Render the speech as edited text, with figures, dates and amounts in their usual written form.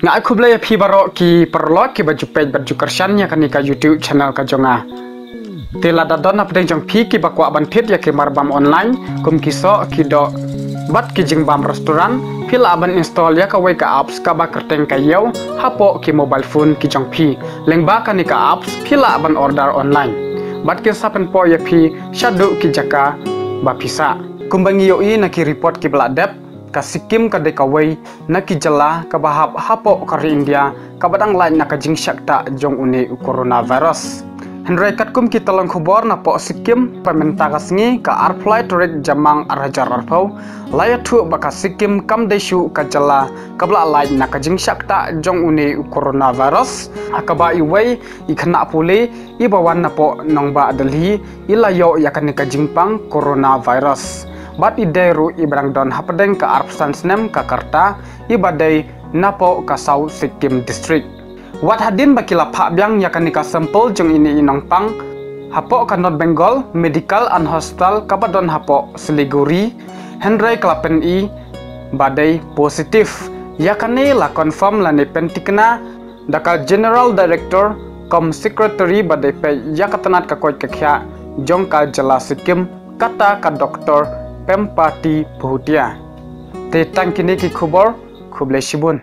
Ngai kublai phi baro ki perlo ki baju page baju kersan ya kanika YouTube channel ka jonga. Tela dadon apdeng jong phi ki bakwa banthit ya ki marbam online kum kiso ki do bat ki jingbam restoran pila aban install ya ka wai ka apps ka ba kerteng ka yau hapo ki mobile phone ki jong phi lengba kanika apps pila aban order online bat ki sapen po ya phi shadu ki jaka ba pisa kumbangi yo i na ki report ki bladep ka Sikkim ka dekawai na ki jala ka bahap hapo ka India ka badang lain na ka jingshakta jong une coronavirus. Henry katkum kita lang khubor na po Sikkim pementa kasngi ka arflight rate jamang arhajar arpau laya thu baka Sikkim kam desu ka jala kabla lain na ka jingshakta jong une coronavirus akaba iway ikhana puli ibawan na po nongba Delhi ilayo yakan ka jingpang coronavirus. Bat idairu ibrang don hapadeng ka arpsan snem ka Karta ibadai napo ka South Sikkim district. Wat hadin bakila phabyang yakanika sampel jong ini inong pang hapo ka North Bengal Medical and Hospital kabadon hapo Siliguri Henry Klapen i badai positif yakani la confirm la ne pentikna daka General Director kom Secretary badai pe yakatanat ka koy kakhya jong ka jala Sikkim kata ka Dr. Pempati Bhutia. Te tangkini ki khubor khuble shibun.